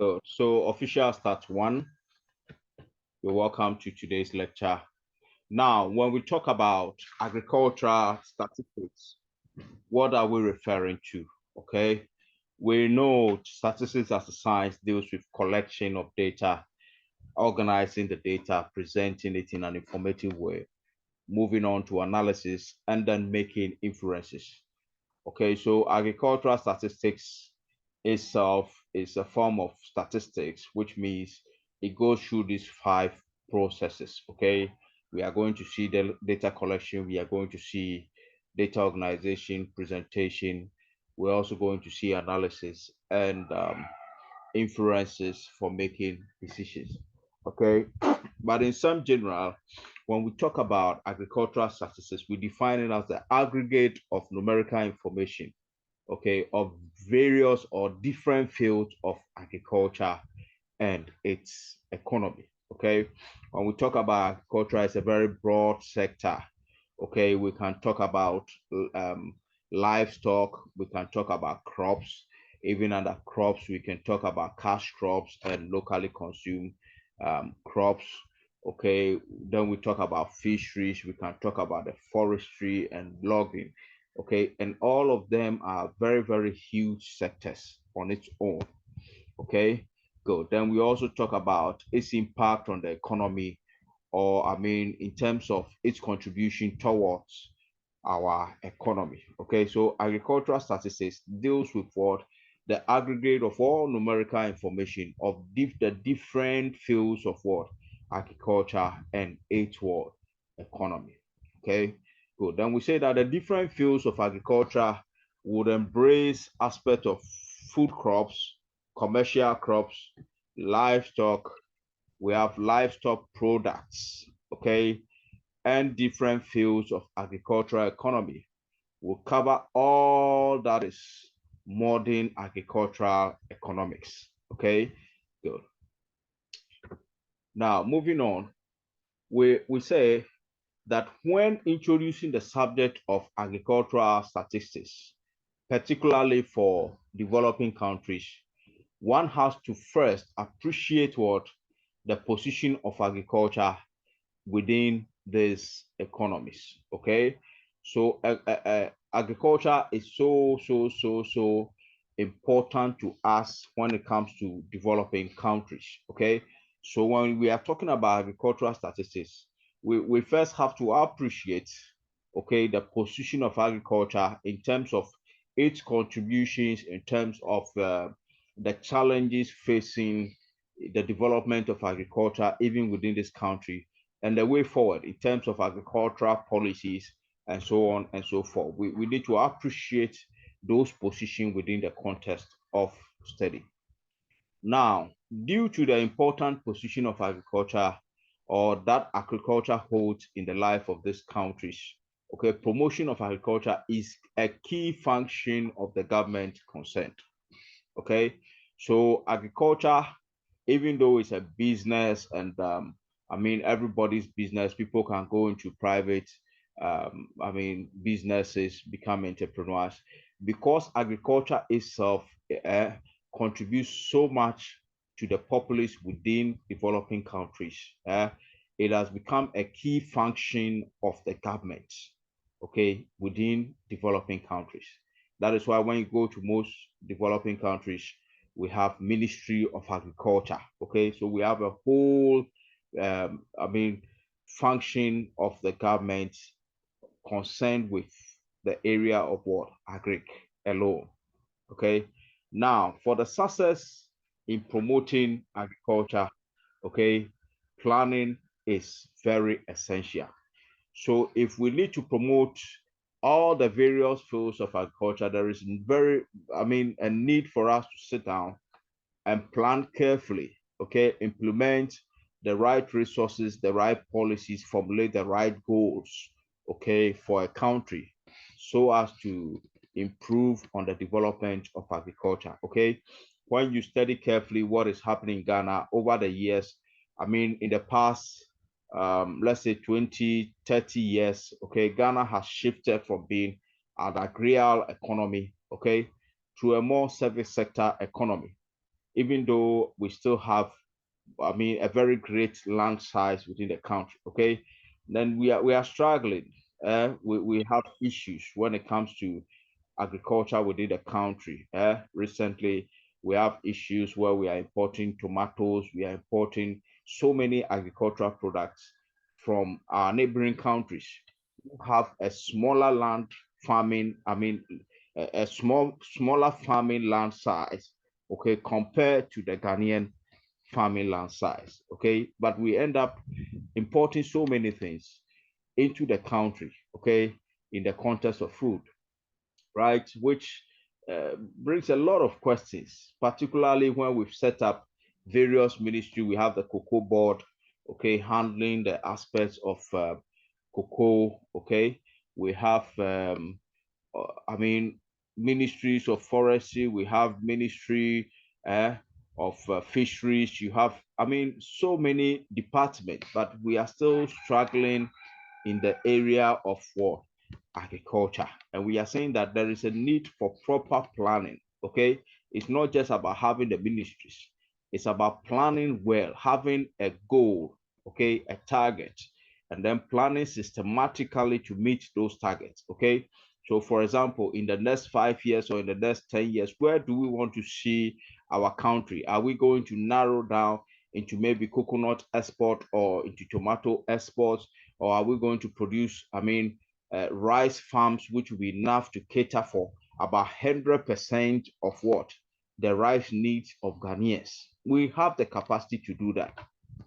Good. So official start one, you're welcome to today's lecture. Now, when we talk about agricultural statistics, what are we referring to? Okay. We know statistics as a science deals with collection of data, organizing the data, presenting it in an informative way, moving on to analysis, and then making inferences. Okay, so agricultural statistics itself is a form of statistics, which means it goes through these five processes. Okay, we are going to see the data collection, we are going to see data organization, presentation, we're also going to see analysis and inferences for making decisions. Okay, but in some general, when we talk about agricultural statistics, we define it as the aggregate of numerical information, okay, of various or different fields of agriculture and its economy. Okay, when we talk about agriculture, it's a very broad sector. Okay, we can talk about um, livestock, we can talk about crops, even under crops, we can talk about cash crops and locally consumed crops. Okay, then we talk about fisheries, we can talk about the forestry and logging. Okay, and all of them are very, very huge sectors on its own. Okay, good. Then we also talk about its impact on the economy, or I mean, in terms of its contribution towards our economy. Okay, so agricultural statistics deals with what? The aggregate of all numerical information of the different fields of what? Agriculture and its what? Economy. Okay, good. Then we say that the different fields of agriculture would embrace aspects of food crops, commercial crops, livestock. We have livestock products, okay, and different fields of agricultural economy. Will cover all that is modern agricultural economics. Okay, good. Now, moving on, we say that when introducing the subject of agricultural statistics, particularly for developing countries, one has to first appreciate what the position of agriculture within these economies. Okay, so agriculture is so important to us when it comes to developing countries. Okay, so when we are talking about agricultural statistics, we first have to appreciate, okay, the position of agriculture in terms of its contributions, in terms of the challenges facing the development of agriculture even within this country, and the way forward in terms of agricultural policies and so on and so forth. We need to appreciate those positions within the context of study. Now, due to the important position of agriculture or that agriculture holds in the life of these countries, okay, promotion of agriculture is a key function of the government concerned. Okay, so agriculture, even though it's a business and I mean everybody's business, people can go into private I mean businesses, become entrepreneurs, because agriculture itself uh, contributes so much to the populace within developing countries. It has become a key function of the government, okay, within developing countries. That is why when you go to most developing countries, we have Ministry of Agriculture. Okay, so we have a whole, I mean, function of the government concerned with the area of what? Agric alone. Okay, now for the success in promoting agriculture, okay, planning is very essential. So if we need to promote all the various fields of agriculture, there is I mean, a need for us to sit down and plan carefully, okay, implement the right resources, the right policies, formulate the right goals, okay, for a country so as to improve on the development of agriculture, okay. When you study carefully what is happening in Ghana over the years, I mean, in the past, let's say 20, 30 years, okay, Ghana has shifted from being an agrarian economy, okay, to a more service sector economy. even though we still have, I mean, a very great land size within the country. Okay, then we are struggling. We have issues when it comes to agriculture within the country. Recently, we have issues where we are importing tomatoes, we are importing so many agricultural products from our neighboring countries who have a smaller land farming, I mean, a smaller farming land size, okay, compared to the Ghanaian farming land size, okay, but we end up importing so many things into the country, okay, in the context of food, right? Which brings a lot of questions, particularly when we've set up various ministry. We have the cocoa board, okay, handling the aspects of cocoa, okay. We have, I mean, ministries of forestry. We have ministry of fisheries. You have, I mean, so many departments, but we are still struggling in the area of what? Agriculture. And we are saying that there is a need for proper planning. Okay. It's not just about having the ministries, it's about planning well, having a goal, okay, a target, and then planning systematically to meet those targets. Okay. So, for example, in the next 5 years or in the next 10 years, where do we want to see our country? Are we going to narrow down into maybe coconut export or into tomato exports? Or are we going to produce, I mean, rice farms, which will be enough to cater for about 100% of what? The rice needs of Ghanaians. We have the capacity to do that,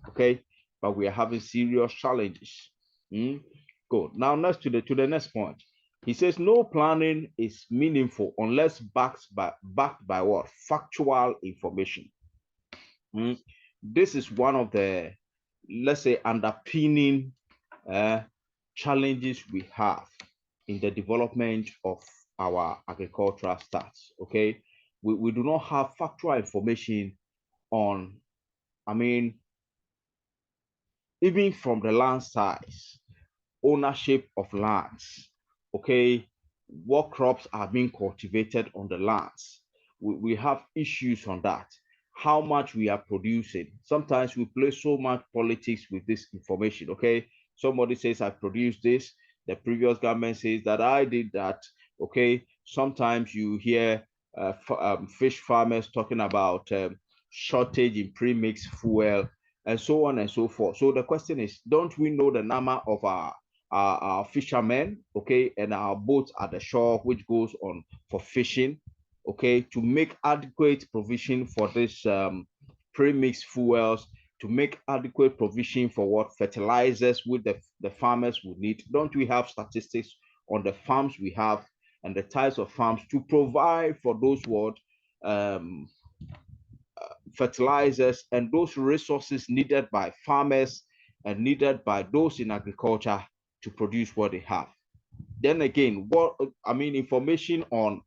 okay? But we are having serious challenges. Mm? Good. Now, next to the next point. He says no planning is meaningful unless backed by what? Factual information. Mm? This is one of the, let's say, underpinning uh, challenges we have in the development of our agricultural stats. Okay, we do not have factual information on, I mean, even from the land size, ownership of lands, okay, what crops are being cultivated on the lands. We have issues on that. How much we are producing. Sometimes we play so much politics with this information, okay? Somebody says, I produced this. The previous government says that I did that, okay? Sometimes you hear fish farmers talking about shortage in premixed fuel and so on and so forth. So the question is, don't we know the number of our fishermen, okay, and our boats at the shore, which goes on for fishing, okay, to make adequate provision for this pre-mixed fuels, to make adequate provision for what fertilizers with the farmers would need? Don't we have statistics on the farms we have and the types of farms to provide for those what fertilizers and those resources needed by farmers and needed by those in agriculture to produce what they have? Then again, what, I mean, information on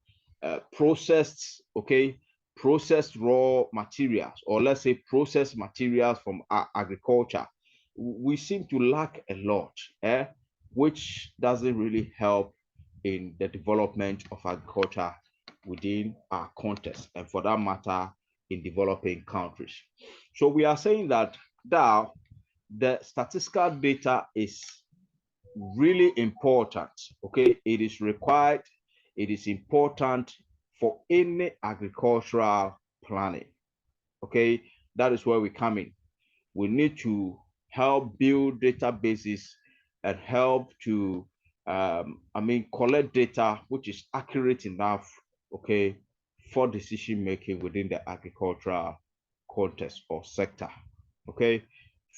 processed, okay, processed raw materials, or let's say processed materials from agriculture. We seem to lack a lot, which doesn't really help in the development of agriculture within our context, and for that matter, in developing countries. So we are saying that now the statistical data is really important. Okay, it is required, it is important for any agricultural planning. Okay, that is where we come in. We need to help build databases and help to, I mean, collect data which is accurate enough, okay, for decision making within the agricultural context or sector. Okay.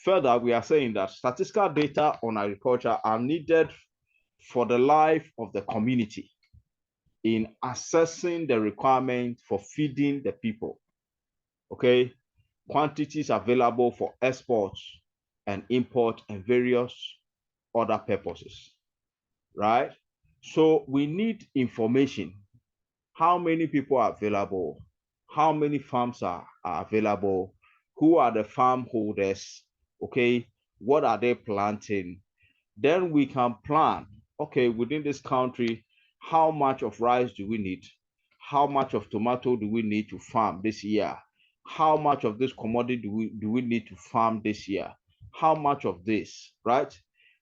Further, we are saying that statistical data on agriculture are needed for the life of the community in assessing the requirement for feeding the people. Okay, quantities available for exports and import and various other purposes, right? So we need information. How many people are available? How many farms are available? Who are the farm holders? Okay, what are they planting? Then we can plan, okay, within this country, how much of rice do we need? How much of tomato do we need to farm this year? how much of this commodity do we need to farm this year? How much of this, right?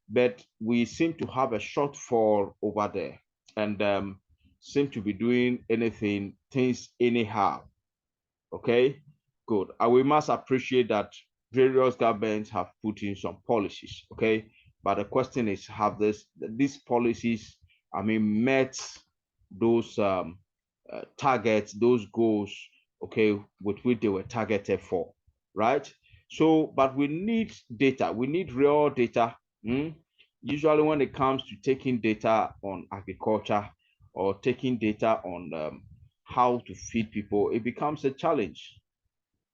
But we seem to have a shortfall over there, and seem to be doing things anyhow. Okay, good. And we must appreciate that various governments have put in some policies. Okay, but the question is, have these policies, met those targets, those goals, okay, with which they were targeted for, right? So, but we need data. We need real data. Usually, when it comes to taking data on agriculture or taking data on how to feed people, it becomes a challenge.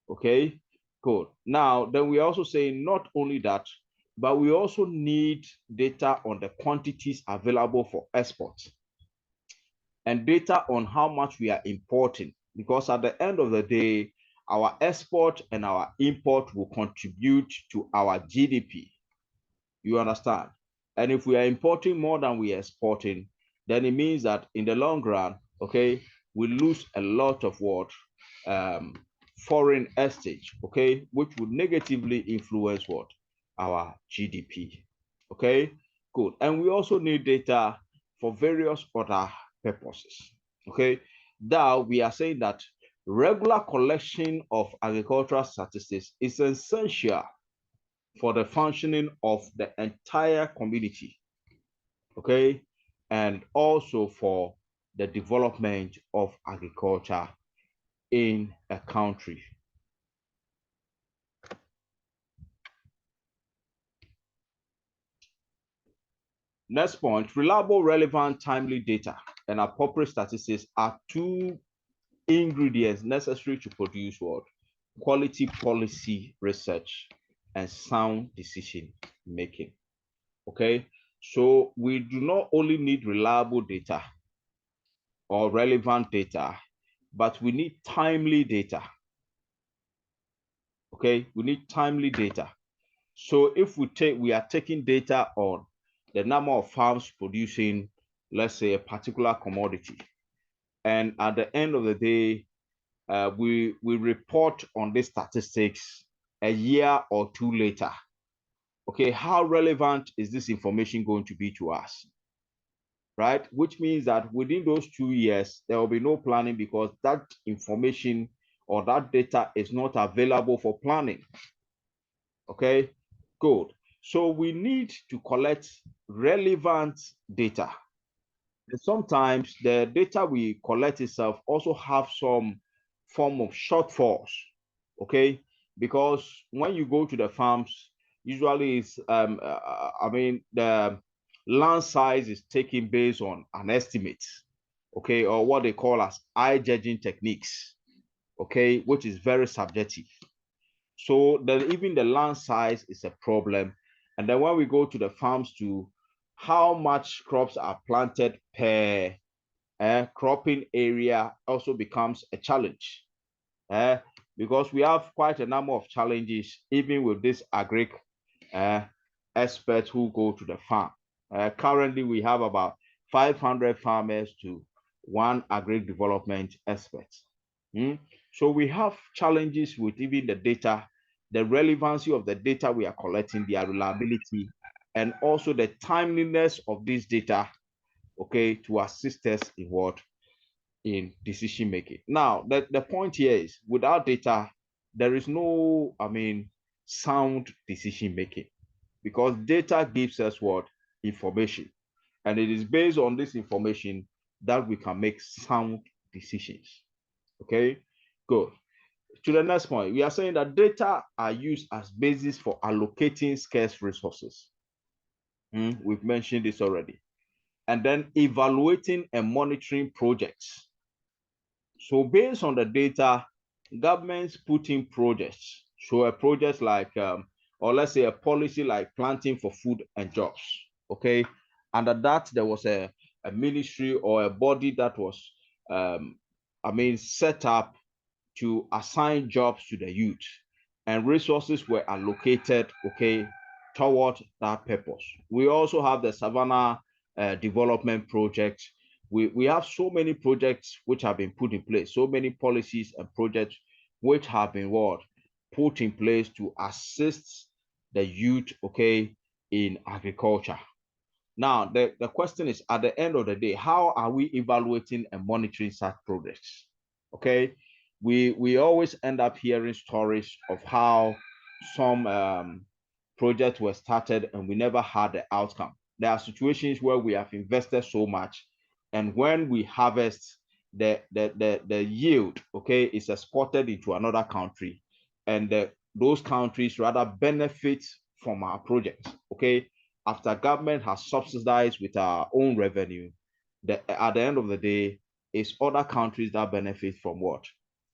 Okay, good. Now, then we also say not only that, but we also need data on the quantities available for export and data on how much we are importing, because at the end of the day, our export and our import will contribute to our GDP. You understand? And if we are importing more than we are exporting, then it means that in the long run, okay, we lose a lot of what foreign exchange, okay, which would negatively influence what our GDP. Okay, good. And we also need data for various other purposes. Okay, now we are saying that regular collection of agricultural statistics is essential for the functioning of the entire community, okay, and also for the development of agriculture in a country. Next point, reliable, relevant, timely data and appropriate statistics are two ingredients necessary to produce what? Quality policy research and sound decision making. Okay, so we do not only need reliable data or relevant data, but we need timely data. Okay, we need timely data. So if we are taking data on the number of farms producing, let's say, a particular commodity, and at the end of the day, we report on these statistics a year or two later. Okay, how relevant is this information going to be to us? Right? Which means that within those 2 years, there will be no planning because that information or that data is not available for planning. Okay, good. So we need to collect relevant data. And sometimes the data we collect itself also have some form of shortfalls. Okay, because when you go to the farms, usually it's the land size is taken based on an estimate, okay, or what they call as eye judging techniques, okay, which is very subjective. So then even the land size is a problem. And then when we go to the farms to how much crops are planted per cropping area also becomes a challenge. Because we have quite a number of challenges, even with this agric experts who go to the farm. Currently, we have about 500 farmers to one agric development expert. So we have challenges with even the data, the relevancy of the data we are collecting, their reliability, and also the timeliness of this data, okay, to assist us in what? In decision making. Now, the point here is without data, there is no, sound decision making, because data gives us what? Information. And it is based on this information that we can make sound decisions. Okay, good. To the next point, we are saying that data are used as basis for allocating scarce resources. We've mentioned this already. And then evaluating and monitoring projects. So based on the data, governments put in projects. So a project like, or let's say a policy like planting for food and jobs. Okay. Under that, there was a ministry or a body that was, set up to assign jobs to the youth, and resources were allocated, okay, toward that purpose. We also have the Savannah development project. We have so many projects which have been put in place, so many policies and projects which have been what put in place to assist the youth, okay, in agriculture. Now, the question is, at the end of the day, how are we evaluating and monitoring such progress? Okay, we always end up hearing stories of how some projects were started and we never had the outcome. There are situations where we have invested so much, and when we harvest, the yield, okay, is exported into another country, and those countries rather benefit from our projects, okay, after government has subsidized with our own revenue. At the end of the day, it's other countries that benefit from what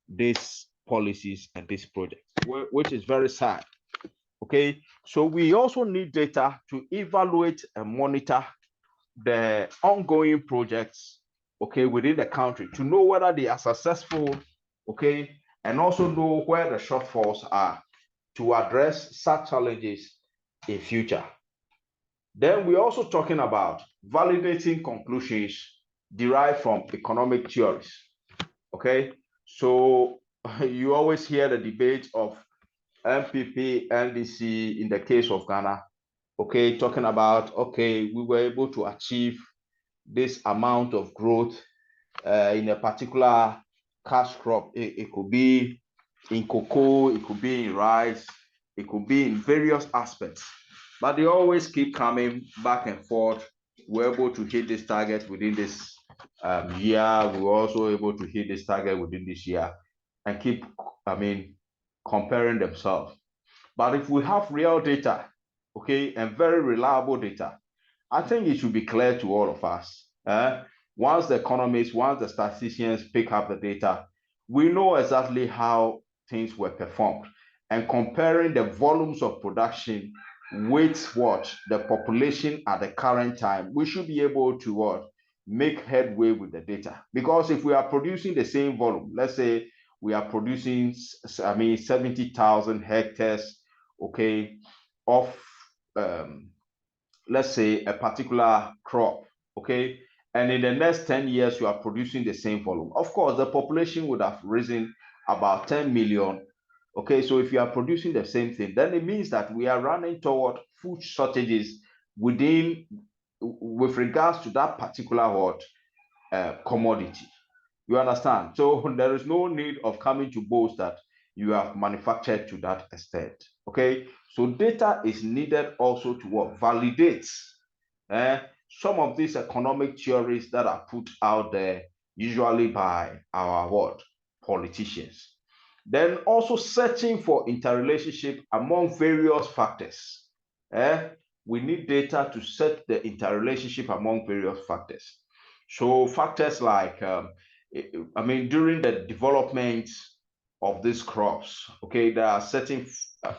these policies and these projects, which is very sad. Okay, so we also need data to evaluate and monitor the ongoing projects, okay, within the country, to know whether they are successful, okay, and also know where the shortfalls are to address such challenges in future. Then we're also talking about validating conclusions derived from economic theories. Okay, so you always hear the debate of MPP, NDC in the case of Ghana. Okay, talking about, okay, we were able to achieve this amount of growth in a particular cash crop. It could be in cocoa, it could be in rice, it could be in various aspects. But they always keep coming back and forth. We're able to hit this target within this year. We were also able to hit this target within this year, and keep, comparing themselves. But if we have real data, okay, and very reliable data, I think it should be clear to all of us. Once the economists, once the statisticians pick up the data, we know exactly how things were performed. And comparing the volumes of production with what the population at the current time, we should be able to what make headway with the data. Because if we are producing the same volume, let's say we are producing 70,000 hectares, okay, of let's say a particular crop, okay, and in the next 10 years you are producing the same volume, of course the population would have risen about 10 million. Okay, so if you are producing the same thing, then it means that we are running toward food shortages within, with regards to that particular what commodity. You understand? So there is no need of coming to boast that you have manufactured to that extent. Okay, so data is needed also to what validates some of these economic theories that are put out there, usually by our what politicians. Then also searching for interrelationship among various factors. We need data to set the interrelationship among various factors. So factors like, during the development of these crops, okay, there are certain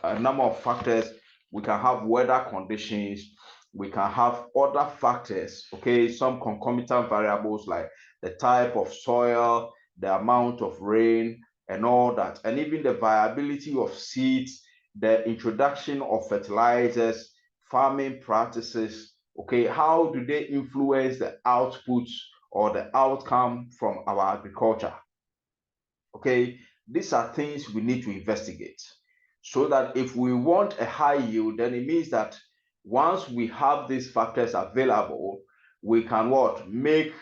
a number of factors. We can have weather conditions, we can have other factors, okay, some concomitant variables like the type of soil, the amount of rain, and all that, and even the viability of seeds, the introduction of fertilizers, farming practices, okay, how do they influence the outputs or the outcome from our agriculture? Okay, these are things we need to investigate, so that if we want a high yield, then it means that once we have these factors available, we can what make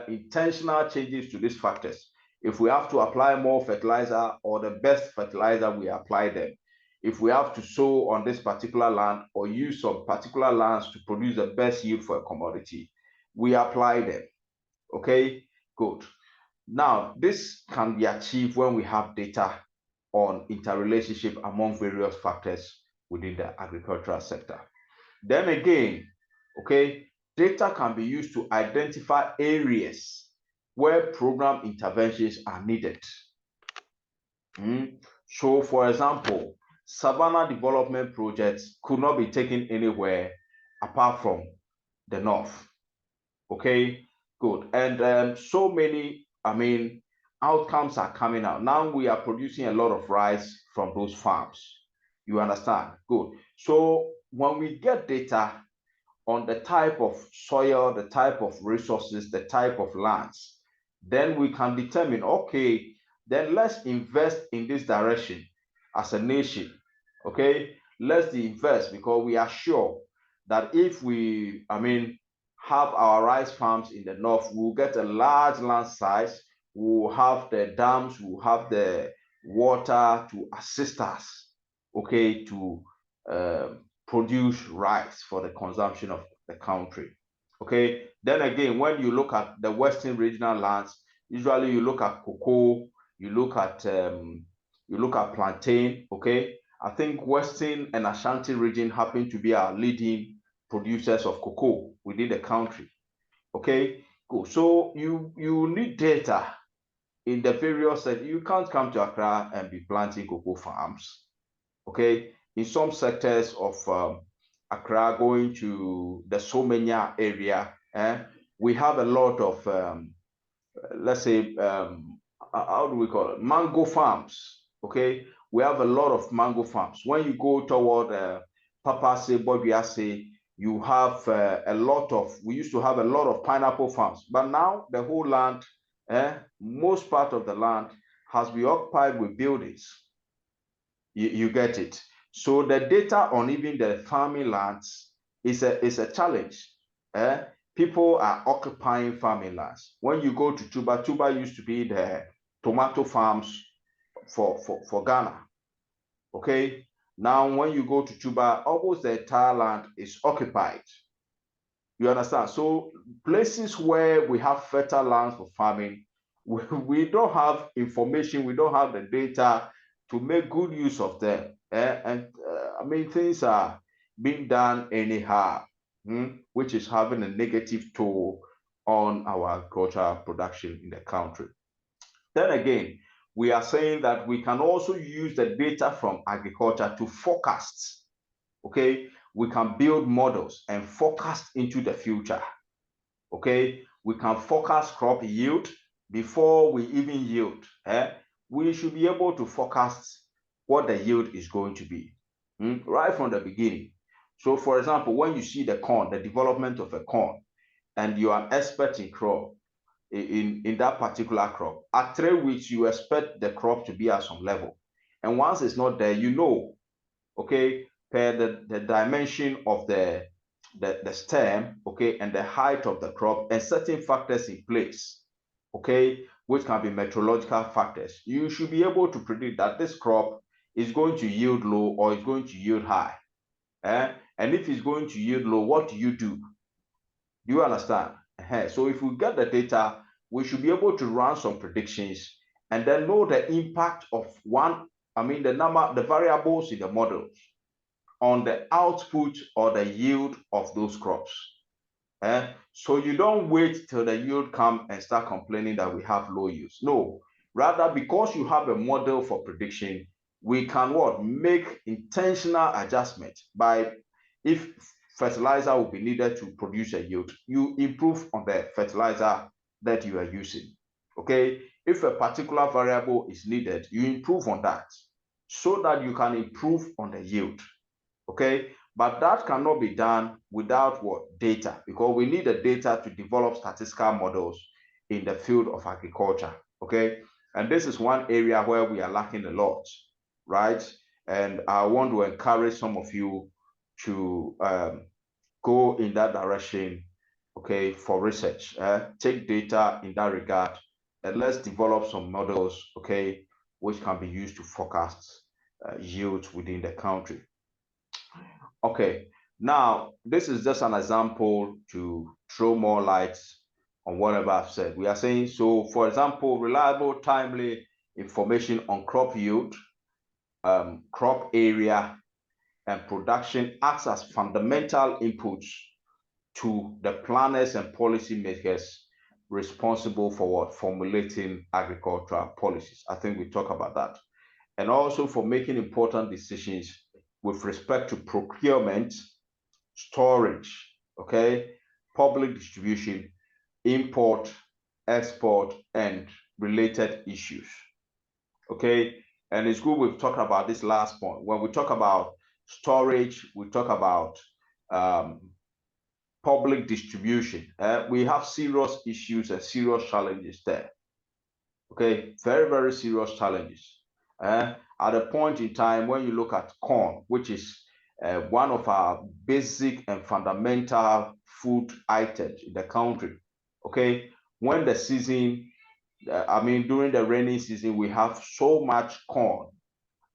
intentional changes to these factors. If we have to apply more fertilizer or the best fertilizer, we apply them. If we have to sow on this particular land or use some particular lands to produce the best yield for a commodity, we apply them. Okay, good. Now, this can be achieved when we have data on interrelationship among various factors within the agricultural sector. Then again, okay, data can be used to identify areas where program interventions are needed. So, for example, savanna development projects could not be taken anywhere apart from the north. Okay, good. And so many, outcomes are coming out. Now we are producing a lot of rice from those farms. You understand? Good. So when we get data on the type of soil, the type of resources, the type of lands, then we can determine, okay, then let's invest in this direction as a nation. Okay, let's invest, because we are sure that if we, have our rice farms in the north, we'll get a large land size, we'll have the dams, we'll have the water to assist us, okay, to produce rice for the consumption of the country. Okay, then again, when you look at the western regional lands, usually you look at cocoa, you look at plantain. Okay, I think western and Ashanti region happen to be our leading producers of cocoa within the country. Okay, cool. So you need data in the various. You can't come to Accra and be planting cocoa farms. Okay, in some sectors of Accra, going to the Somenya area, we have a lot of let's say, how do we call it? Mango farms. Okay, we have a lot of mango farms. When you go toward Papase, Bobiase, you have we used to have a lot of pineapple farms, but now the whole land, most part of the land has been occupied with buildings. You get it. So the data on even the farming lands is a challenge. People are occupying farming lands. When you go to Tuba, Tuba used to be the tomato farms for Ghana. Okay. Now, when you go to Tuba, almost the entire land is occupied. You understand? So places where we have fertile lands for farming, we don't have information, we don't have the data to make good use of them. Things are being done anyhow, which is having a negative toll on our agricultural production in the country. Then again, we are saying that we can also use the data from agriculture to forecast. Okay, we can build models and forecast into the future. Okay, we can forecast crop yield before we even yield. We should be able to forecast what the yield is going to be right from the beginning. So, for example, when you see the corn, the development of a corn, and you are an expert in crop, in that particular crop, at 3 weeks, you expect the crop to be at some level. And once it's not there, okay, per the dimension of the stem, okay, and the height of the crop, and certain factors in place, okay, which can be meteorological factors, you should be able to predict that this crop is going to yield low or is going to yield high. And if it's going to yield low, what do you do? Do you understand? So if we get the data, we should be able to run some predictions and then know the impact of the variables in the models on the output or the yield of those crops. So you don't wait till the yield come and start complaining that we have low yields. No, rather, because you have a model for prediction, we can make intentional adjustment by, if fertilizer will be needed to produce a yield, you improve on the fertilizer that you are using. Okay, if a particular variable is needed, you improve on that so that you can improve on the yield. Okay, but that cannot be done without data, because we need the data to develop statistical models in the field of agriculture. Okay, and this is one area where we are lacking a lot, right? And I want to encourage some of you to go in that direction, okay, for research. Take data in that regard, and let's develop some models, okay, which can be used to forecast yields within the country. Okay, now this is just an example to throw more light on whatever I've said. We are saying, so for example, reliable, timely information on crop yield, crop area, and production acts as fundamental inputs to the planners and policymakers responsible for formulating agricultural policies. I think we talk about that. And also for making important decisions with respect to procurement, storage, okay, public distribution, import, export, and related issues. Okay, and it's good we've talked about this last point. When we talk about storage, we talk about public distribution. We have serious issues and serious challenges there. Okay, very, very serious challenges. At a point in time when you look at corn, which is one of our basic and fundamental food items in the country. Okay, when the season, during the rainy season, we have so much corn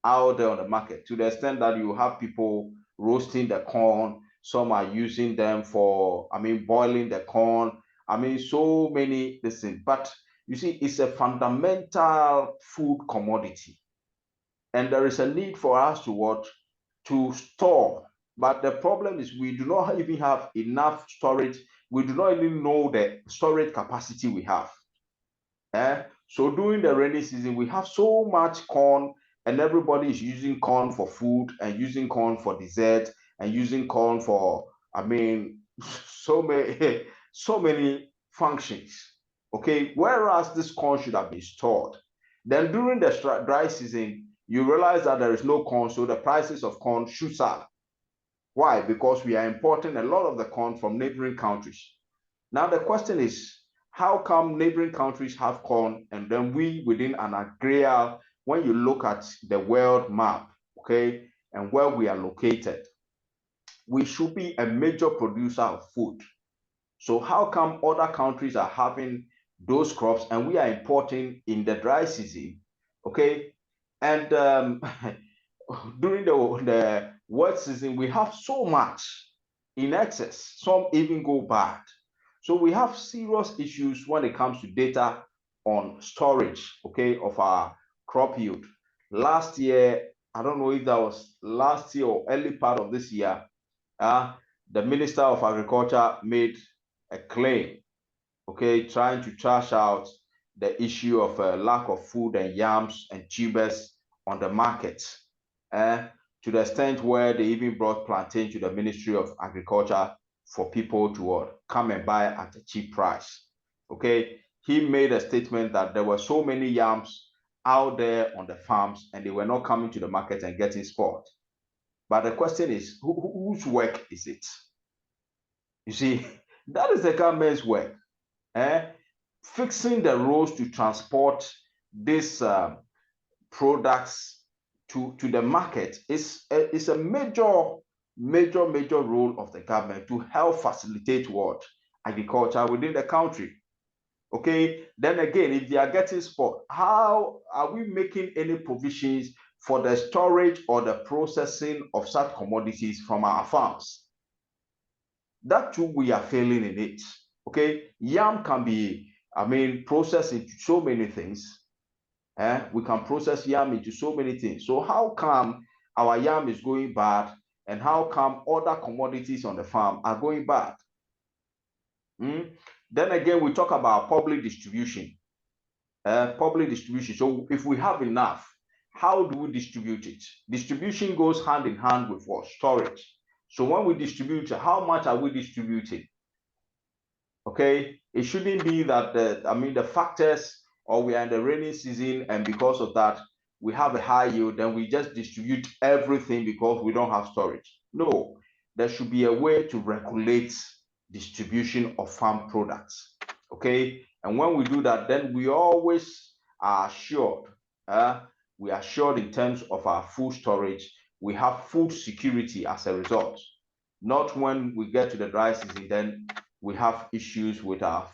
out there on the market to the extent that you have people roasting the corn. Some are using them for, boiling the corn. So many listen, but you see, it's a fundamental food commodity, and there is a need for us to what to store. But the problem is we do not even have enough storage. We do not even know the storage capacity we have. So during the rainy season, we have so much corn, and everybody is using corn for food and using corn for dessert and using corn for, so many, so many functions. Okay, whereas this corn should have been stored. Then during the dry season, you realize that there is no corn, so the prices of corn shoots up. Why? Because we are importing a lot of the corn from neighboring countries. Now the question is, how come neighboring countries have corn and then we within an agrarian, when you look at the world map, okay, and where we are located, we should be a major producer of food. So how come other countries are having those crops and we are importing in the dry season, okay? And during the wet season, we have so much in excess. Some even go bad. So we have serious issues when it comes to data on storage, okay, of our crop yield. Last year, I don't know if that was last year or early part of this year, the Minister of Agriculture made a claim, okay, trying to trash out the issue of lack of food and yams and tubers on the market, to the extent where they even brought plantain to the Ministry of Agriculture for people to come and buy at a cheap price. Okay, he made a statement that there were so many yams out there on the farms and they were not coming to the market and getting spoiled. But the question is, whose work is it? You see, that is the government's work. Fixing the roads to transport these products to the market is a major role of the government to help facilitate what agriculture within the country. Okay, then again, if they are getting spoiled, how are we making any provisions for the storage or the processing of such commodities from our farms? That too, we are failing in it. Okay, yam can be, processed into so many things. We can process yam into so many things. So how come our yam is going bad, and how come other commodities on the farm are going bad? Then again, we talk about public distribution. Public distribution. So if we have enough, how do we distribute it? Distribution goes hand in hand with what? Storage. So when we distribute, how much are we distributing? Okay, it shouldn't be that the factors, or we are in the rainy season and because of that we have a high yield, then we just distribute everything because we don't have storage. No, there should be a way to regulate distribution of farm products. Okay, and when we do that, then we always are assured. We are assured in terms of our food storage. We have food security as a result. Not when we get to the dry season, then we have issues with our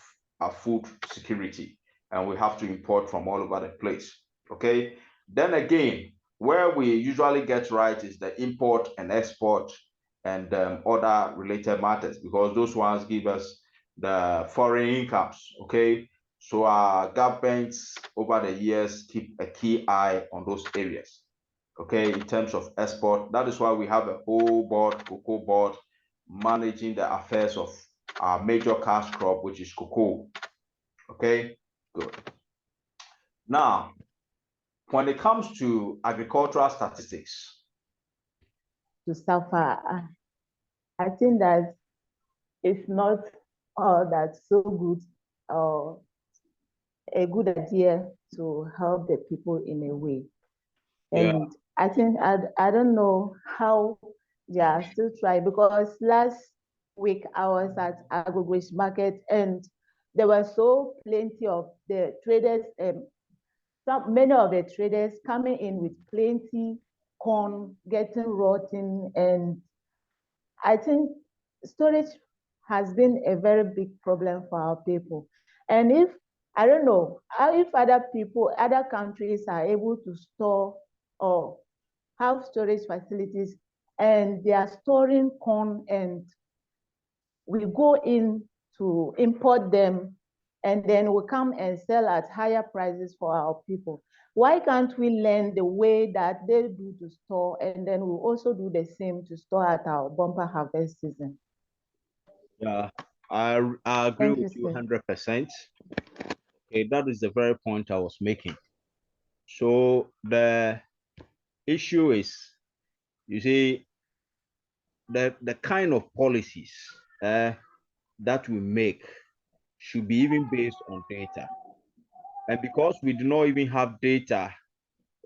food security and we have to import from all over the place. Okay, then again, where we usually get right is the import and export and other related matters, because those ones give us the foreign incomes. Okay, so our governments over the years keep a key eye on those areas. Okay, in terms of export, that is why we have a whole board, cocoa board, managing the affairs of our major cash crop, which is cocoa. Okay, good. Now, when it comes to agricultural statistics, to suffer, I think that it's not all that so good or a good idea to help the people in a way. And I think I don't know how they are still trying, because last week I was at agric market and there were so plenty of the traders many of the traders coming in with plenty corn, getting rotten, and I think storage has been a very big problem for our people. And if I don't know if other people, other countries are able to store or have storage facilities, and they are storing corn, and we go in to import them, and then we come and sell at higher prices for our people. Why can't we learn the way that they do to store, and then we also do the same to store at our bumper harvest season? Yeah, I agree Thank with you, you sir. 100%. Okay, that is the very point I was making. So the issue is, you see, the kind of policies that we make should be even based on data. And because we do not even have data,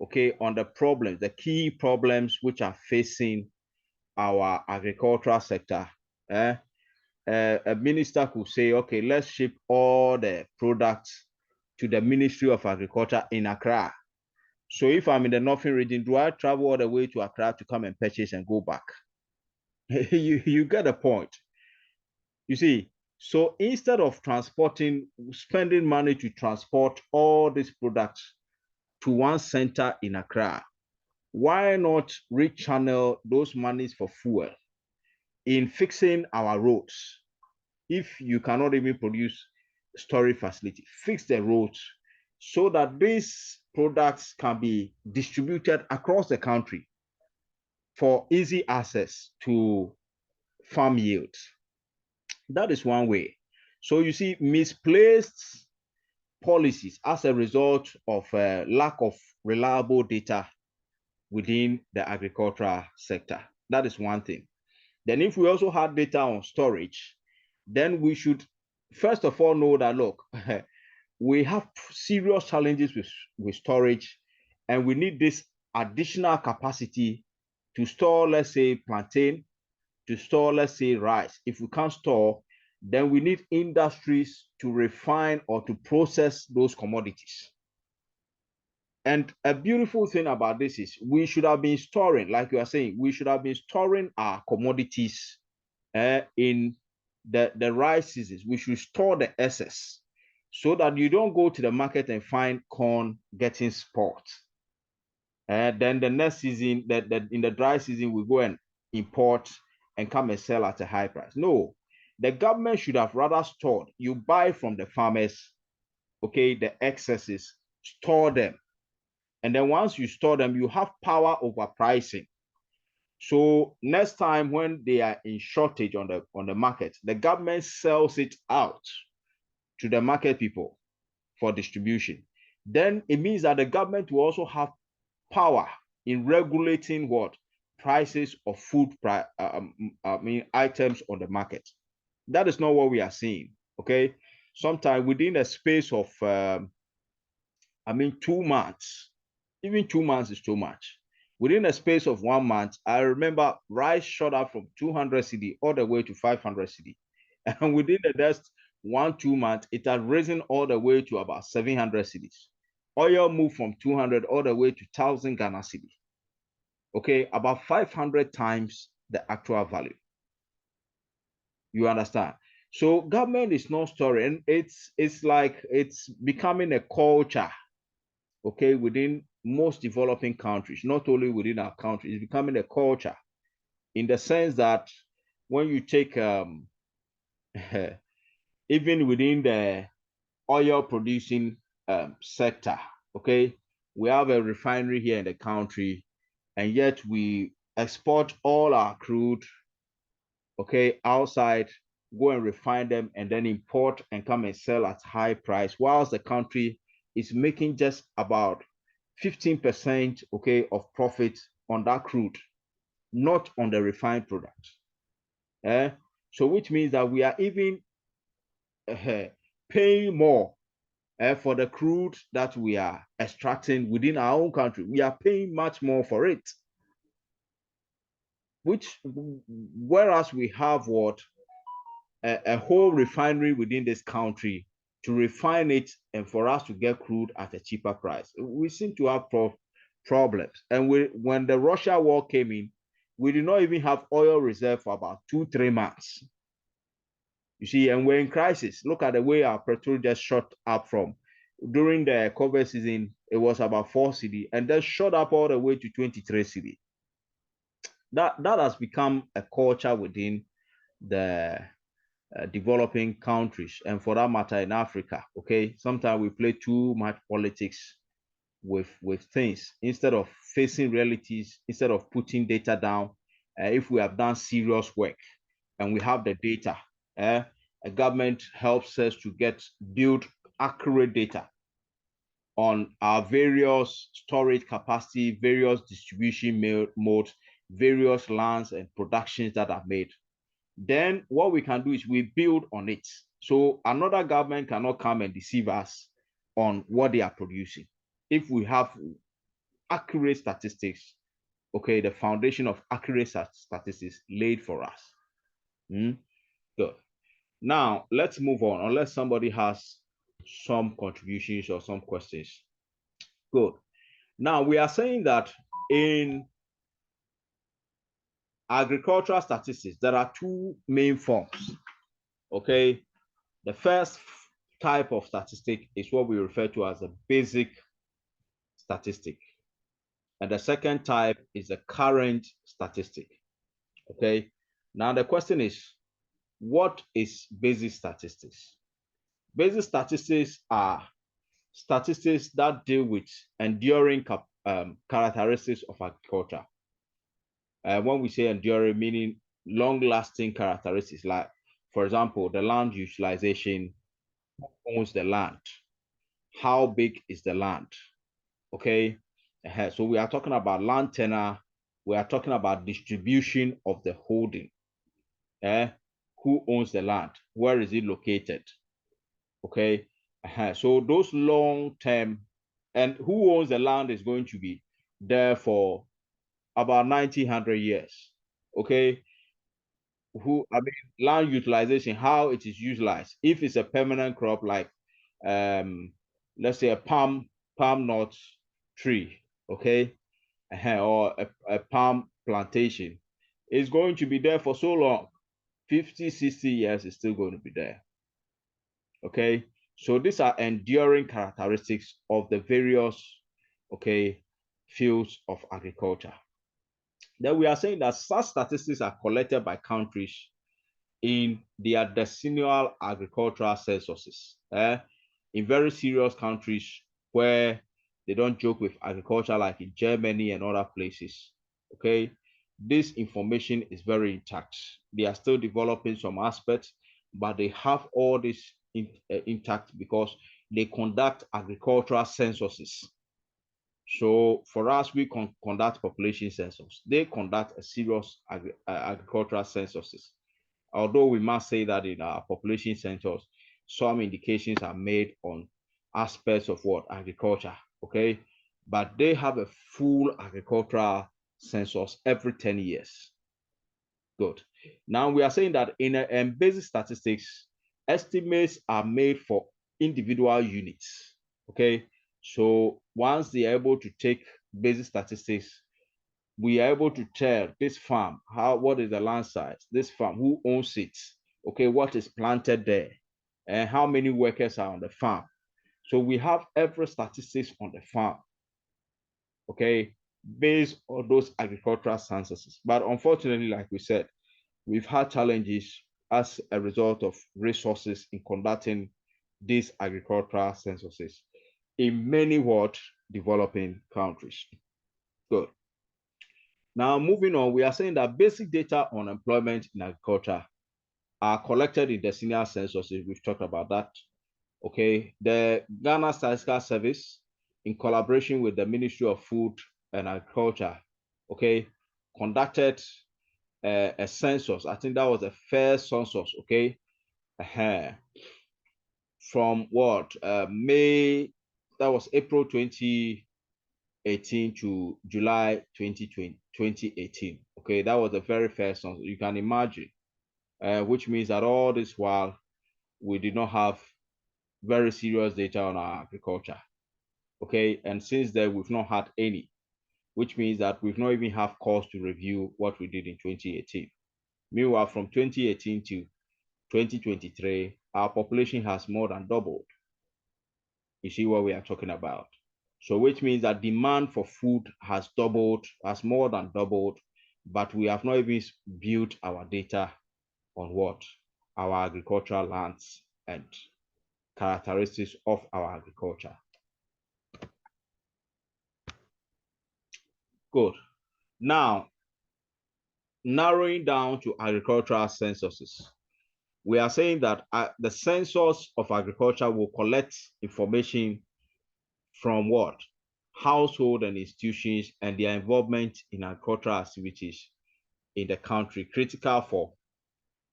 okay, on the problems, the key problems which are facing our agricultural sector, a minister could say, okay, let's ship all the products to the Ministry of Agriculture in Accra. So if I'm in the northern region, do I travel all the way to Accra to come and purchase and go back? you get the point. You see, so instead of spending money to transport all these products to one center in Accra, why not rechannel those monies for fuel in fixing our roads? If you cannot even produce storage facility, fix the roads so that these products can be distributed across the country for easy access to farm yields. That is one way. So you see, misplaced policies as a result of lack of reliable data within the agricultural sector. That is one thing. Then if we also had data on storage, then we should first of all know that, look, we have serious challenges with storage, and we need this additional capacity to store, let's say, plantain, to store, let's say, rice. If we can't store, then we need industries to refine or to process those commodities. And a beautiful thing about this is we should have been storing, like you are saying, we should have been storing our commodities in the rice seasons. We should store the excess so that you don't go to the market and find corn getting spoiled. And then the next season, in the dry season, we go and import and come and sell at a high price. No, the government should have rather stored. You buy from the farmers, okay, the excesses, store them. And then once you store them, you have power over pricing. So next time when they are in shortage on the market, the government sells it out to the market people for distribution. Then it means that the government will also have power in regulating what prices of food items on the market. That is not what we are seeing. Okay, sometimes within a space of 2 months, even 2 months is too much. Within a space of 1 month, I remember rice shot up from 200 cedi all the way to 500 cedi. And within the next 1 2 months, it had risen all the way to about 700 cedis. Oil moved from 200 all the way to 1,000 Ghana cedi. Okay, about 500 times the actual value. You understand? So government is not storing. It's like it's becoming a culture, okay, within most developing countries, not only within our country. It's becoming a culture in the sense that when you take even within the oil producing sector, okay, we have a refinery here in the country, and yet we export all our crude, okay, outside, go and refine them, and then import and come and sell at high price, whilst the country is making just about 15%, okay, of profit on that crude, not on the refined product. So which means that we are even paying more for the crude that we are extracting within our own country. We are paying much more for it. Whereas we have a whole refinery within this country to refine it and for us to get crude at a cheaper price. We seem to have problems. And when the Russia war came in, we did not even have oil reserve for about 2-3 months. You see, and we're in crisis. Look at the way our petrol just shot up from during the COVID season, it was about 4 cedi and then shot up all the way to 23 cedi. That has become a culture within the developing countries, and for that matter in Africa. Okay, sometimes we play too much politics with things instead of facing realities, instead of putting data down. If we have done serious work and we have the data, a government helps us to build accurate data on our various storage capacity, various distribution modes, various lands and productions that are made. Then what we can do is we build on it. So another government cannot come and deceive us on what they are producing. If we have accurate statistics, okay, the foundation of accurate statistics laid for us. Good. Now let's move on, unless somebody has some contributions or some questions. Good. Now we are saying that in agricultural statistics, there are two main forms. Okay. The first type of statistic is what we refer to as a basic statistic. And the second type is a current statistic. Okay. Now the question is, what is basic statistics? Basic statistics are statistics that deal with enduring characteristics of agriculture. When we say enduring, meaning long-lasting characteristics, like, for example, the land utilization, who owns the land, how big is the land, okay? So we are talking about land tenure, we are talking about distribution of the holding, who owns the land, where is it located, okay? So those long-term, and who owns the land is going to be there for about 1900 years, okay? Land utilization, how it is utilized. If it's a permanent crop, like let's say a palm nut tree, okay, or a palm plantation, is going to be there for so long, 50, 60 years is still going to be there. Okay, so these are enduring characteristics of the various, okay, fields of agriculture. Then we are saying that such statistics are collected by countries in their decennial agricultural censuses. In very serious countries where they don't joke with agriculture, like in Germany and other places, okay, this information is very intact. They are still developing some aspects, but they have all this intact because they conduct agricultural censuses. So for us, we conduct population census. They conduct a serious agricultural censuses. Although we must say that in our population census, some indications are made on aspects of what agriculture, okay? But they have a full agricultural census every 10 years. Good. Now we are saying that in basic statistics, estimates are made for individual units, okay? So once they are able to take basic statistics, we are able to tell this farm what is the land size, this farm, who owns it, okay, what is planted there, and how many workers are on the farm. So we have every statistics on the farm, okay, based on those agricultural censuses. But unfortunately, like we said, we've had challenges as a result of resources in conducting these agricultural censuses in many world developing countries. Good. Now, moving on, we are saying that basic data on employment in agriculture are collected in decennial censuses. We've talked about that. Okay. The Ghana Statistical Service, in collaboration with the Ministry of Food and Agriculture, okay, conducted a census. I think that was the first census, okay, from what? May, that was April 2018 to July 2018. Okay, that was the very first census. You can imagine, which means that all this while we did not have very serious data on our agriculture. Okay, and since then we've not had any, which means that we've not even have cause to review what we did in 2018. Meanwhile, from 2018 to 2023, our population has more than doubled. You see what we are talking about? So which means that demand for food has doubled, has more than doubled, but we have not even built our data on what? Our agricultural lands and characteristics of our agriculture. Good. Now, narrowing down to agricultural censuses. We are saying that the census of agriculture will collect information from what? Household and institutions and their involvement in agricultural activities in the country, critical for.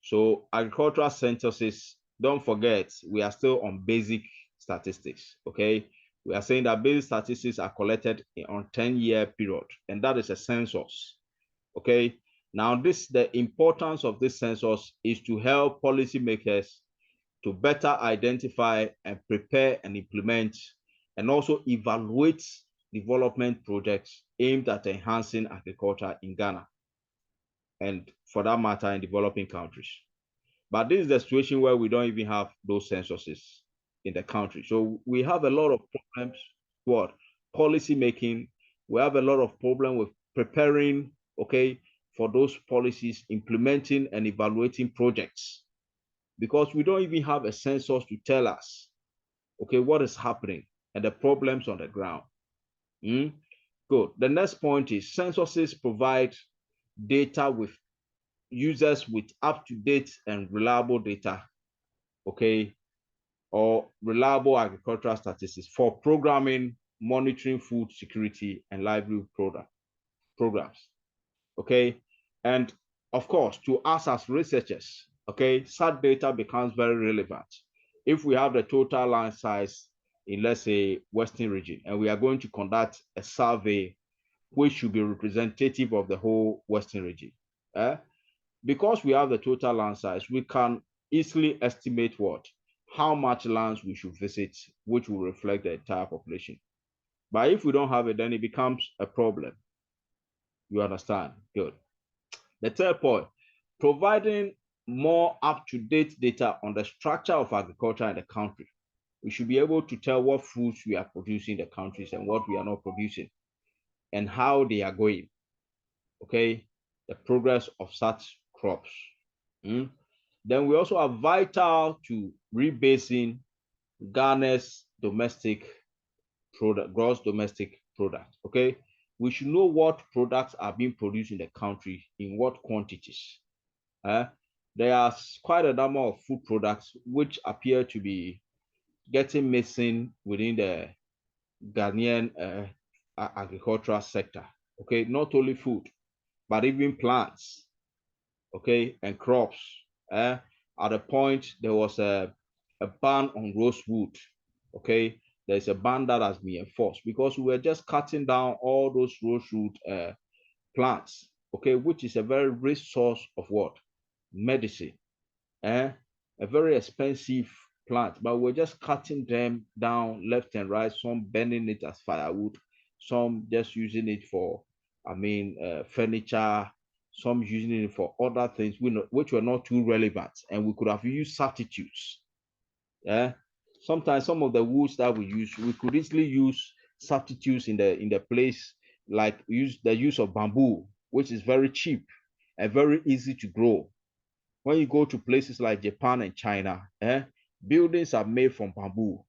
So agricultural censuses, don't forget, we are still on basic statistics, okay? We are saying that basic statistics are collected on 10-year period, and that is a census, okay? Now, the importance of this census is to help policymakers to better identify and prepare and implement and also evaluate development projects aimed at enhancing agriculture in Ghana and for that matter in developing countries. But this is the situation where we don't even have those censuses in the country. So we have a lot of problems, what? Policy making. We have a lot of problem with preparing, okay, for those policies, implementing and evaluating projects, because we don't even have a census to tell us, okay, what is happening and the problems on the ground. Good. The next point is censuses provide data with users with up-to-date and reliable data, okay, or reliable agricultural statistics for programming, monitoring food security and livelihood programs, okay? And of course, to us as researchers, okay, such data becomes very relevant. If we have the total land size in, let's say, Western region, and we are going to conduct a survey which should be representative of the whole Western region, because we have the total land size, we can easily estimate what? How much lands we should visit, which will reflect the entire population. But if we don't have it, then it becomes a problem. You understand? Good. The third point, providing more up-to-date data on the structure of agriculture in the country. We should be able to tell what foods we are producing in the countries and what we are not producing and how they are going, okay? The progress of such crops. Then we also are vital to rebasing Ghana's domestic product, gross domestic product, okay? We should know what products are being produced in the country, in what quantities. There are quite a number of food products which appear to be getting missing within the Ghanaian agricultural sector, okay? Not only food, but even plants, okay, and crops. At a point, there was a ban on rosewood, okay? There's a ban that has been enforced because we were just cutting down all those rosewood plants, okay, which is a very rich source of what? Medicine, a very expensive plant, but we're just cutting them down left and right, some burning it as firewood, some just using it for, furniture, some using it for other things which were not too relevant, and we could have used substitutes. Sometimes some of the woods that we use, we could easily use substitutes in the place, like the use of bamboo, which is very cheap and very easy to grow. When you go to places like Japan and China, buildings are made from bamboo.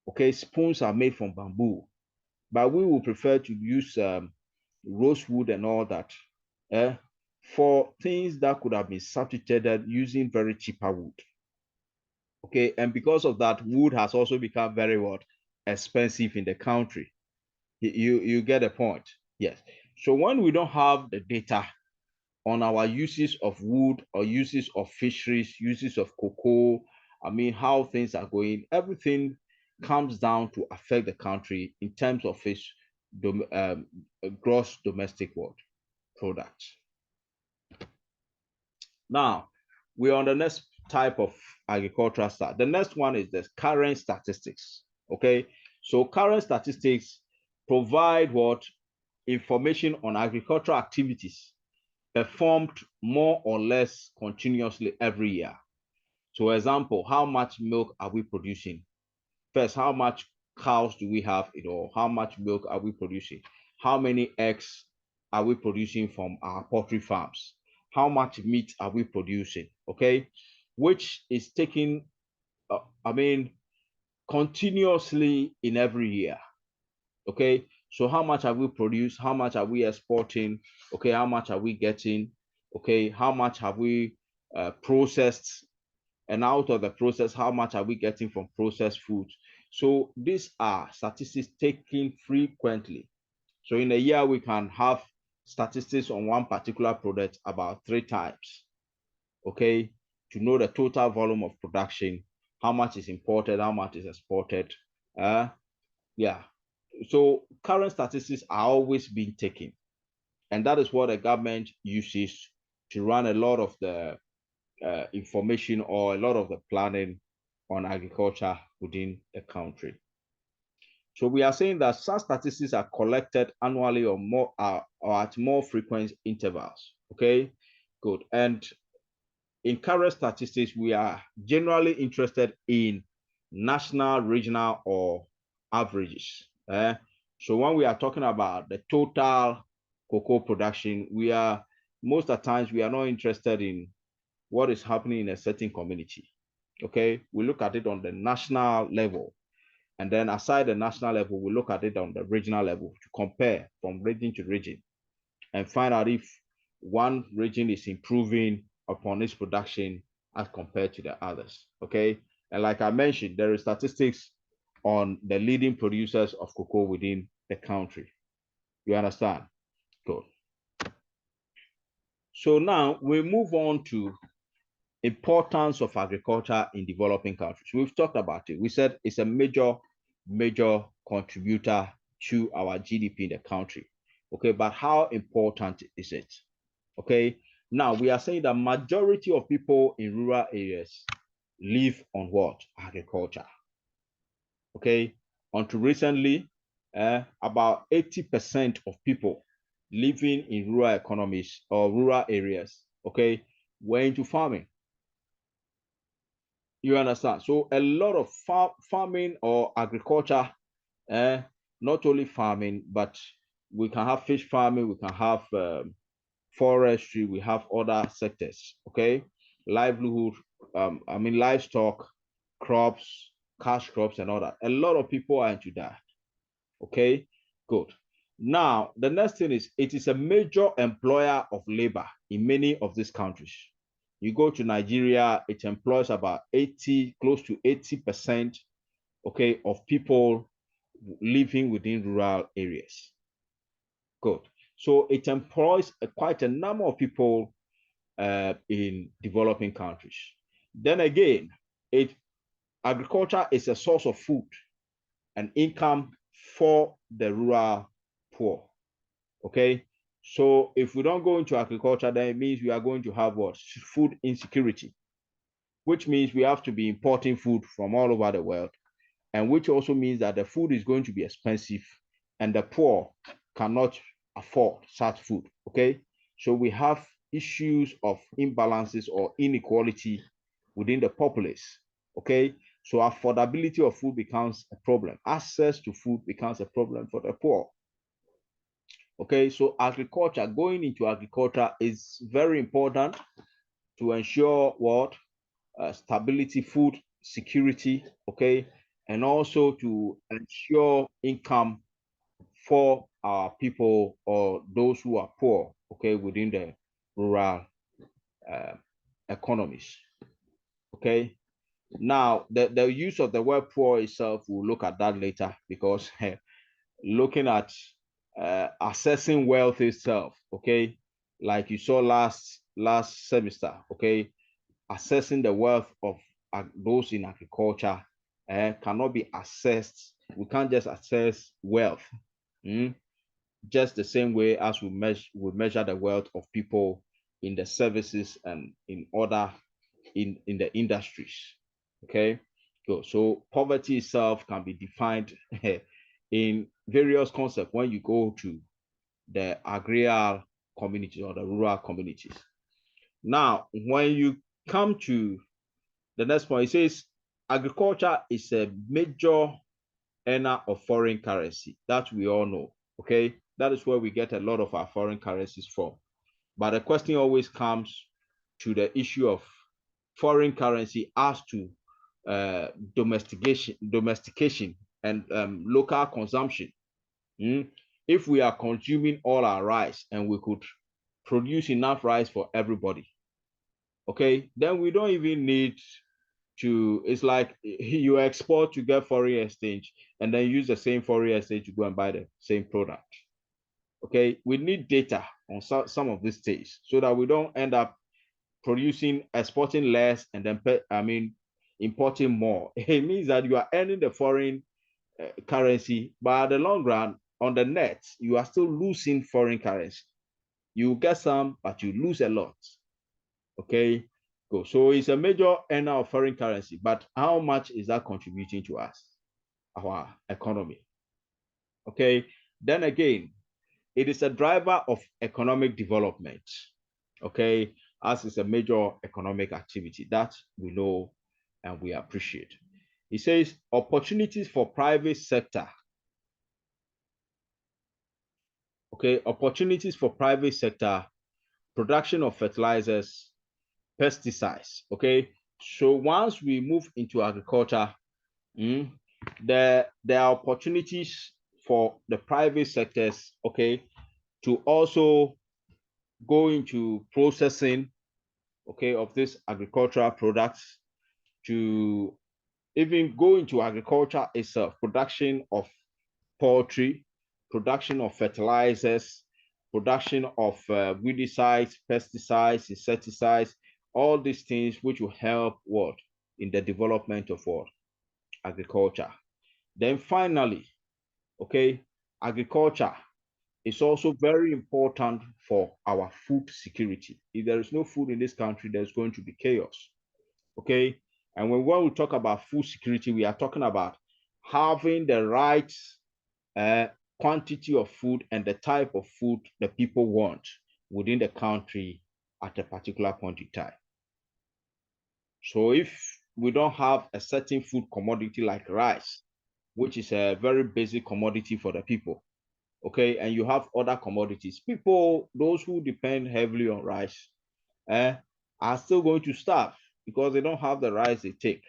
Okay, spoons are made from bamboo. But we will prefer to use rosewood and all that for things that could have been substituted using very cheaper wood. Okay, and because of that, wood has also become very expensive in the country. You get a point? Yes. So when we don't have the data on our uses of wood or uses of fisheries, uses of cocoa, how things are going, everything comes down to affect the country in terms of its gross domestic product. Now, we're on the next type of agricultural stat. The next one is the current statistics. Okay, so current statistics provide what information on agricultural activities performed more or less continuously every year. So, example, how much milk are we producing? First, how much cows do we have? How much milk are we producing? How many eggs are we producing from our poultry farms? How much meat are we producing? Okay, which is taking, continuously in every year. Okay, so how much have we produced? How much are we exporting? Okay, how much are we getting? Okay, how much have we processed? And out of the process, how much are we getting from processed foods? So these are statistics taken frequently. So in a year, we can have statistics on one particular product about 3 times. Okay, to know the total volume of production, how much is imported, how much is exported. Yeah. So current statistics are always being taken. And that is what the government uses to run a lot of the information or a lot of the planning on agriculture within the country. So we are saying that such statistics are collected annually or more or at more frequent intervals. Okay, good. And in current statistics, we are generally interested in national, regional, or averages. So when we are talking about the total cocoa production, we are most of the times we are not interested in what is happening in a certain community. Okay, we look at it on the national level, and then aside the national level, we look at it on the regional level to compare from region to region and find out if one region is improving upon its production as compared to the others. Okay, and like I mentioned, there is statistics on the leading producers of cocoa within the country. You understand? Good. So now we move on to importance of agriculture in developing countries. We've talked about it. We said it's a major contributor to our GDP in the country. Okay, but how important is it? Okay, now we are saying that majority of people in rural areas live on what? Agriculture. Okay, until recently, about 80% of people living in rural economies or rural areas, okay, were into farming. You understand? So a lot of farming or agriculture, not only farming, but we can have fish farming, we can have forestry, we have other sectors, okay? Livelihood, livestock, crops, cash crops, and all that. A lot of people are into that, okay? Good. Now, the next thing is it is a major employer of labor in many of these countries. You go to Nigeria, it employs about close to 80%, okay, of people living within rural areas. Good. So it employs quite a number of people in developing countries. Then again, agriculture is a source of food and income for the rural poor. Okay. So if we don't go into agriculture, then it means we are going to have what? Food insecurity, which means we have to be importing food from all over the world, and which also means that the food is going to be expensive and the poor cannot afford such food. Okay. So we have issues of imbalances or inequality within the populace. Okay. So affordability of food becomes a problem. Access to food becomes a problem for the poor. Okay, so going into agriculture is very important to ensure what? Stability, food security, okay, and also to ensure income for our people or those who are poor, okay, within the rural uh, economies, okay. Now, the use of the word poor itself, we'll look at that later because looking at assessing wealth itself, okay, like you saw last semester, okay, assessing the wealth of those in agriculture cannot be assessed. We can't just assess wealth just the same way as we measure the wealth of people in the services and in other in the industries. Okay, so poverty itself can be defined in various concepts when you go to the agrarian communities or the rural communities. Now, when you come to the next point, it says agriculture is a major earner of foreign currency. That we all know. Okay, that is where we get a lot of our foreign currencies from. But the question always comes to the issue of foreign currency as to domestication and local consumption. If we are consuming all our rice and we could produce enough rice for everybody, okay, then we don't even need to, it's like you export to get foreign exchange and then use the same foreign exchange to go and buy the same product. Okay, we need data on some of these things so that we don't end up exporting less and then importing more. It means that you are earning the foreign currency, but at the long run, on the net, you are still losing foreign currency. You get some, but you lose a lot. Okay, go. So it's a major earner of foreign currency, but how much is that contributing to our economy? Okay, then again, it is a driver of economic development. Okay, as is a major economic activity that we know and we appreciate. It says opportunities for private sector. Okay, opportunities for private sector, production of fertilizers, pesticides. Okay, so once we move into agriculture, there are opportunities for the private sectors, okay, to also go into processing, okay, of these agricultural products, to even go into agriculture itself, production of poultry, production of fertilizers, production of weedicides, pesticides, insecticides, all these things which will help what in the development of what agriculture. Then finally, okay, agriculture is also very important for our food security. If there is no food in this country, there's going to be chaos. Okay, and when we talk about food security, we are talking about having the right quantity of food and the type of food the people want within the country at a particular point in time. So if we don't have a certain food commodity like rice, which is a very basic commodity for the people, okay, and you have other commodities, people, those who depend heavily on rice, are still going to starve because they don't have the rice they take.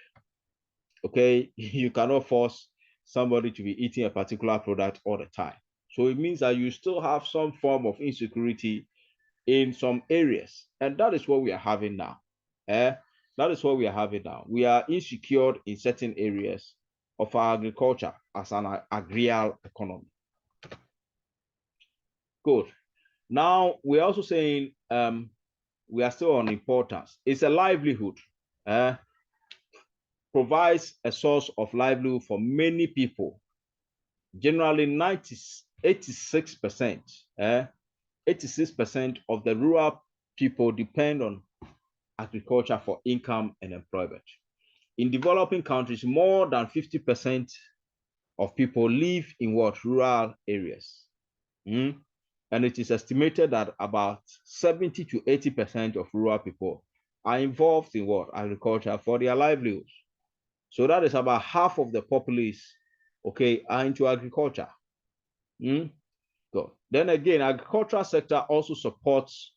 Okay, you cannot force somebody to be eating a particular product all the time. So it means that you still have some form of insecurity in some areas. And that is what we are having now. That is what we are having now. We are insecure in certain areas of our agriculture as an agrarian economy. Good. Now, we're also saying we are still on importance. It's a livelihood. Provides a source of livelihood for many people. Generally, 86%, 86% of the rural people depend on agriculture for income and employment. In developing countries, more than 50% of people live in what? Rural areas. And it is estimated that about 70 to 80% of rural people are involved in what? Agriculture for their livelihoods. So that is about half of the populace, okay, are into agriculture. Good. Then again, agricultural sector also supports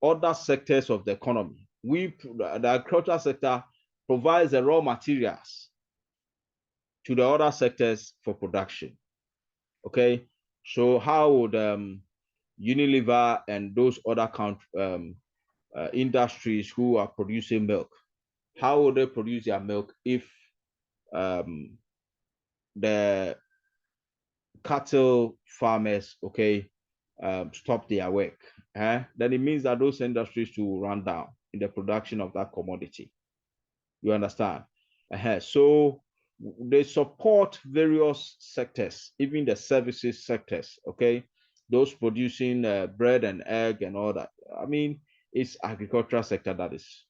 other sectors of the economy. The agricultural sector provides the raw materials to the other sectors for production. Okay, so how would Unilever and those other industries who are producing milk, how would they produce their milk if the cattle farmers, okay, stop their work? Then it means that those industries will run down in the production of that commodity. You understand? So they support various sectors, even the services sectors, okay? Those producing bread and egg and all that. I mean, it's agricultural sector that is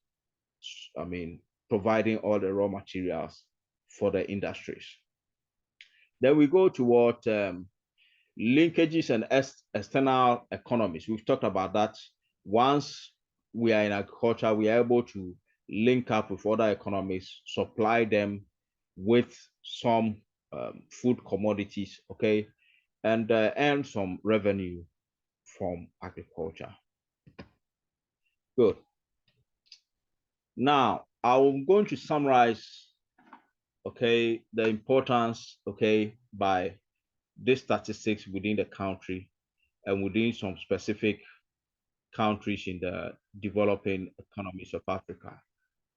I mean, providing all the raw materials for the industries. Then we go to what linkages and external economies. We've talked about that. Once we are in agriculture, we are able to link up with other economies, supply them with some food commodities, okay, and earn some revenue from agriculture. Good. Now, I'm going to summarize, okay, the importance, okay, by these statistics within the country and within some specific countries in the developing economies of Africa.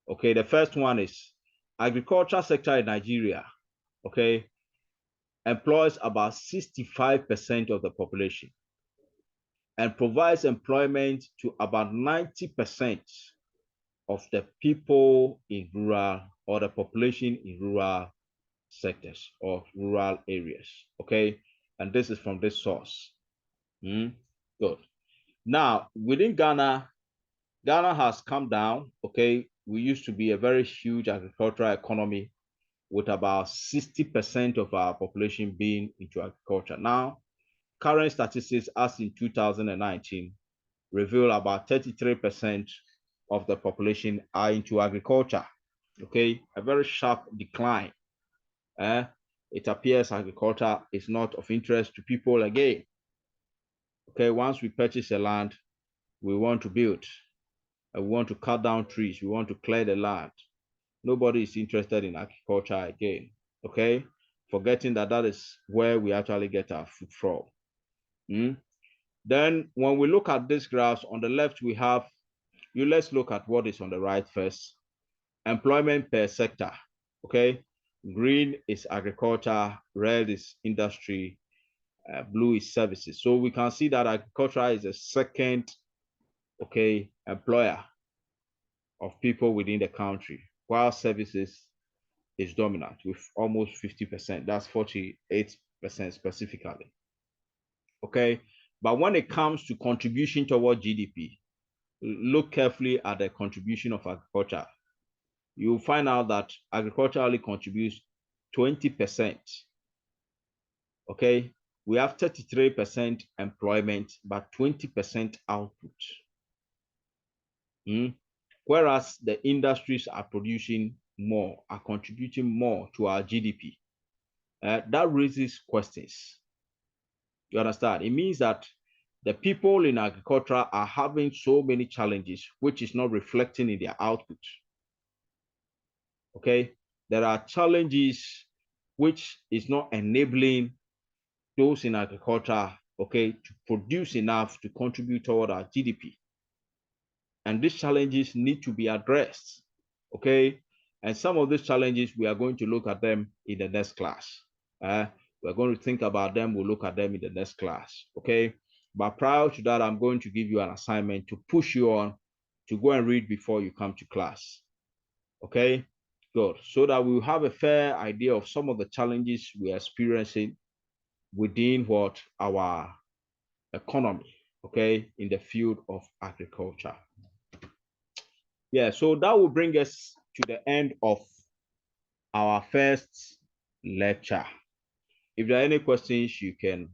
Okay, the first one is agriculture sector in Nigeria, okay, employs about 65% of the population and provides employment to about 90% of the people in rural or the population in rural sectors or rural areas, okay? And this is from this source. Good. Now, within Ghana, Ghana has come down, okay? We used to be a very huge agricultural economy with about 60% of our population being into agriculture. Now, current statistics as in 2019 reveal about 33% of the population are into agriculture, okay? A very sharp decline. It appears agriculture is not of interest to people again. Okay, once we purchase a land, we want to build, and we want to cut down trees, we want to clear the land. Nobody is interested in agriculture again, okay? Forgetting that that is where we actually get our food from. Then when we look at this graphs, on the left we have, let's look at what is on the right first. Employment per sector, okay? Green is agriculture, red is industry, blue is services. So we can see that agriculture is the second, okay, employer of people within the country, while services is dominant with almost 50%. That's 48% specifically. Okay, but when it comes to contribution toward GDP, look carefully at the contribution of agriculture. You'll find out that agriculture only contributes 20%. Okay, we have 33% employment, but 20% output. Whereas the industries are producing more, are contributing more to our GDP. That raises questions. You understand? It means that the people in agriculture are having so many challenges, which is not reflecting in their output. Okay, there are challenges which is not enabling those in agriculture, okay, to produce enough to contribute toward our GDP. And these challenges need to be addressed, okay? And some of these challenges, we are going to look at them in the next class. We're going to think about them, we'll look at them in the next class, okay? But prior to that, I'm going to give you an assignment to push you on to go and read before you come to class, okay? Good, so that we'll have a fair idea of some of the challenges we are experiencing within what our economy, okay, in the field of agriculture. Yeah, so that will bring us to the end of our first lecture. If there are any questions, you can